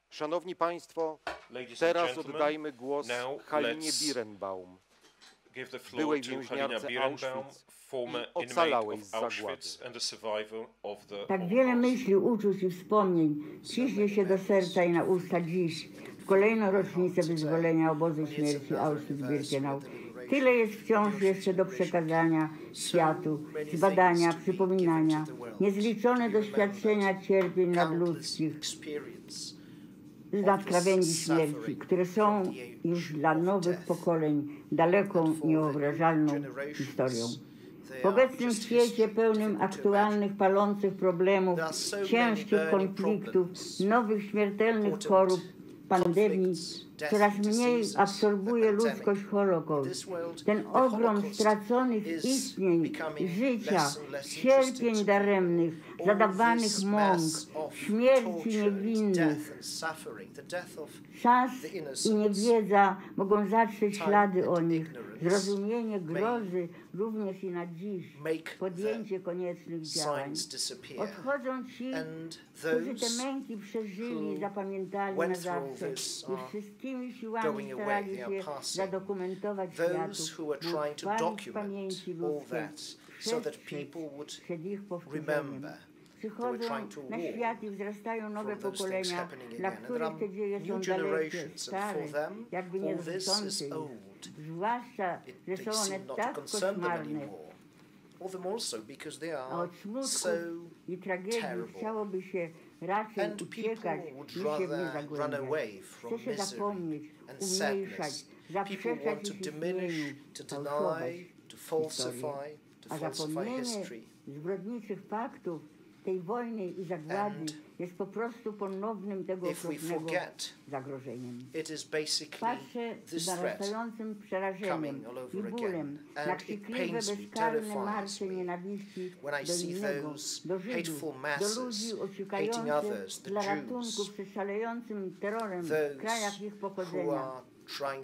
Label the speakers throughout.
Speaker 1: Szanowni Państwo,
Speaker 2: Ladies and
Speaker 1: teraz
Speaker 2: gentlemen,
Speaker 1: oddajmy głos
Speaker 2: now
Speaker 1: Halinie
Speaker 2: let's
Speaker 1: Birenbaum,
Speaker 2: give the floor
Speaker 1: byłej
Speaker 2: to Halina
Speaker 1: więźniarce
Speaker 2: Birenbaum,
Speaker 1: Auschwitz
Speaker 2: former
Speaker 1: i
Speaker 2: inmate
Speaker 1: ocalałej
Speaker 2: of
Speaker 1: z zagłady.
Speaker 2: Auschwitz and a survivor of the
Speaker 3: Tak wiele
Speaker 2: Holocaust.
Speaker 3: myśli, uczuć i wspomnień ciśnie się do serca i na usta dziś, w kolejną rocznicę wyzwolenia obozu śmierci Auschwitz-Birkenau. Tyle jest wciąż jeszcze do przekazania światu, zbadania, przypominania, niezliczone doświadczenia cierpień nadludzkich, z krawędzi śmierci, które są już dla nowych pokoleń daleką, niewyobrażalną historią. W obecnym świecie pełnym aktualnych, palących problemów, ciężkich konfliktów, nowych śmiertelnych chorób, pandemii, coraz mniej absorbuje ludzkość Holokaust. Ten ogrom straconych istnień, życia, cierpień daremnych, zadawanych mąk, śmierci niewinnych. Czas i niewiedza mogą zatrzeć ślady o nich. Zrozumienie grozy również i na dziś. Podjęcie koniecznych działań. Odchodzą ci, którzy te męki przeżyli i zapamiętali na zawsze. I wszystkimi siłami starali się zadokumentować światu, utrwalić w pamięci ludzkiej, przed ich powtórzeniem. Przychodzą na świat i wzrastają nowe pokolenia, dla których te dzieje są dalekie, stare, jakby nie dotyczące ich. Zwłaszcza, że są one tak koszmarne. A od smutków i tragedii chciałoby się raczej uciekać, niż się w nie zagłębiać. Chce się zapomnieć, umniejszać, zaprzeczać ich istnieniu, fałszować historię. A zapomnienie zbrodniczych faktów tej wojny i zagłady jest po prostu ponownym tego okropnego zagrożeniem. Patrzę z narastającym przerażeniem i bólem na krzykliwe, bezkarne marsze nienawiści do innego, do Żydów, do ludzi uciekających dla ratunku przed szalejącym terrorem w krajach ich pochodzenia.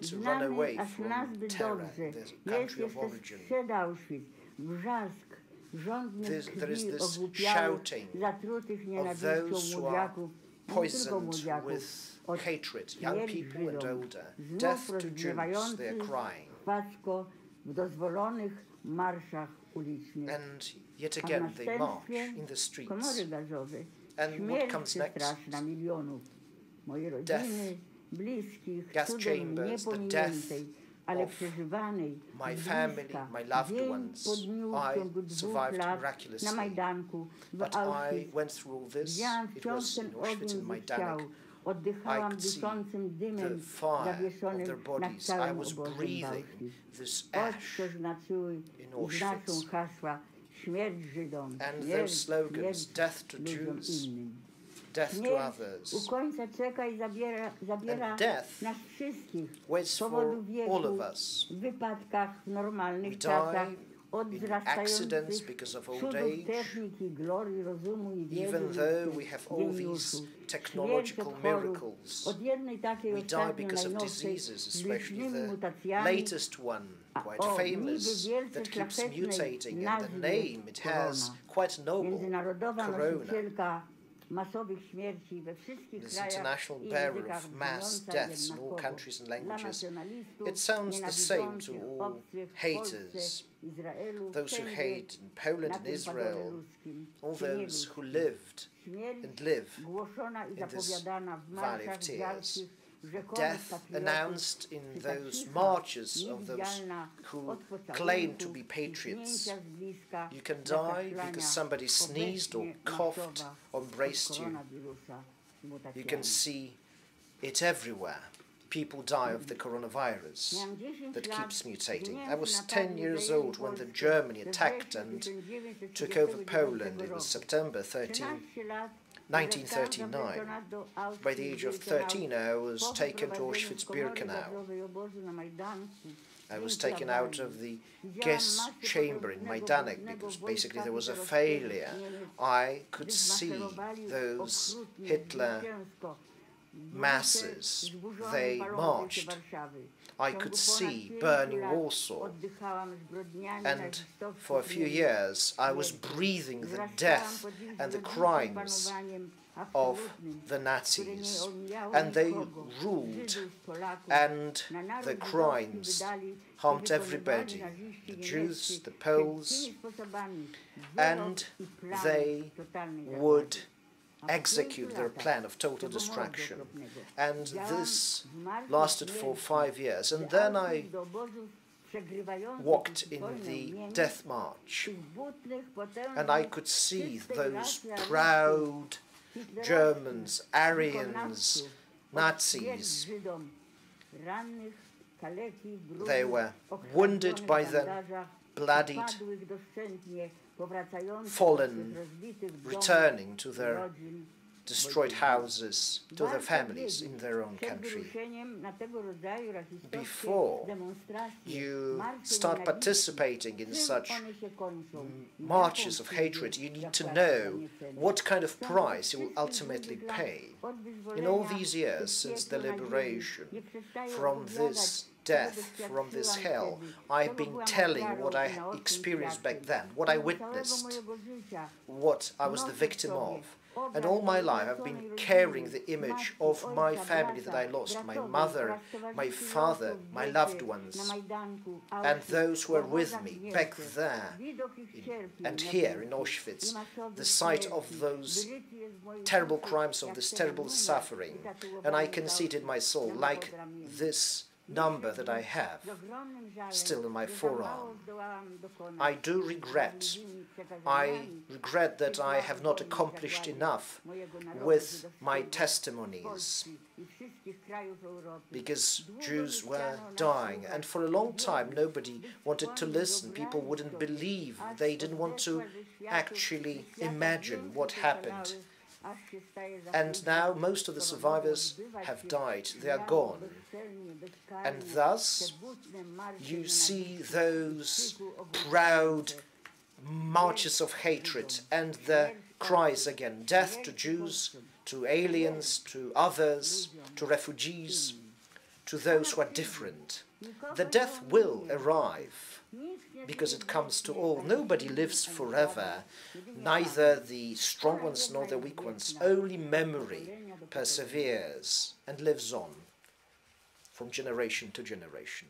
Speaker 3: Znamy aż nazbyt dobrze. Jest jeszcze sprzed Auschwitz, wrzask żądnych krwi ogłupiałych, zatrutych nienawiścią młodziaków, nie tylko młodziaków, od śmierci Żydom, znów rozgrzewających chwacko w dozwolonych marszach ulicznych. A w następstwie komory gazowe, śmierć straszna milionów, mojej rodziny, bliskich, cudem niepominiętej, ale przeżywanej bliska, dzień po dniu w ciągu 2 lat na Majdanku w Auschwitz. Widziałam wciąż ten ogień ze ciał, oddychałam duszącym dymem zawieszonym nad całym obozem w Auschwitz. Oto znaczyły i znaczą hasła śmierć Żydom, śmierć ludziom innym. Śmierć u końca czeka i zabiera nas wszystkich z powodu wieku, w wypadkach w normalnych czasach, od wzrastających cudów techniki, glorii, rozumu i wiedzy, geniuszu. Śmierć od chorób, od jednej takiej ostatniej najnowszej, z licznymi mutacjami, a niby wielce szlachetnej nazwie korona. Międzynarodowa nosicielka masowych śmierci we wszystkich krajach i językach brzmiąca jednakowo.
Speaker 4: It sounds the same to all haters, those who hate in Poland and Israel, all those who lived and live in this valley of tears. Death announced in those marches of those who claim to be patriots. You can die because somebody sneezed or coughed or embraced you. You can see it everywhere. People die of the coronavirus that keeps mutating. I was 10 years old when the Germany attacked and took over Poland. It was September 1939. By the age of 13, I was taken to Auschwitz-Birkenau. I was taken out of the gas chamber in Majdanek because basically there was a failure. I could see those Hitler masses. They marched. I could see burning Warsaw, and for a few years I was breathing the death and the crimes of the Nazis, and they ruled, and the crimes harmed everybody, the Jews, the Poles, and they would execute their plan of total destruction. And this lasted for 5 years. And then I walked in the death march, and I could see those proud Germans, Aryans, Nazis. They were wounded by them, bloodied, fallen, returning to their destroyed houses, to their families in their own country. Before you start participating in such marches of hatred, you need to know what kind of price you will ultimately pay. In all these years since the liberation from this death, from this hell, I've been telling what I experienced back then, what I witnessed, what I was the victim of. And all my life I've been carrying the image of my family that I lost, my mother, my father, my loved ones, and those who were with me back there and here in Auschwitz, the sight of those terrible crimes, of this terrible suffering. And I can see it in my soul, like this number that I have still in my forearm. I do regret. I regret that I have not accomplished enough with my testimonies, because Jews were dying, and for a long time nobody wanted to listen. People wouldn't believe. They didn't want to actually imagine what happened. And now most of the survivors have died. They are gone. And thus you see those proud marches of hatred and the cries again: death to Jews, to aliens, to others, to refugees, to those who are different. The death will arrive, because it comes to all. Nobody lives forever, neither the strong ones nor the weak ones. Only memory perseveres and lives on from generation to generation.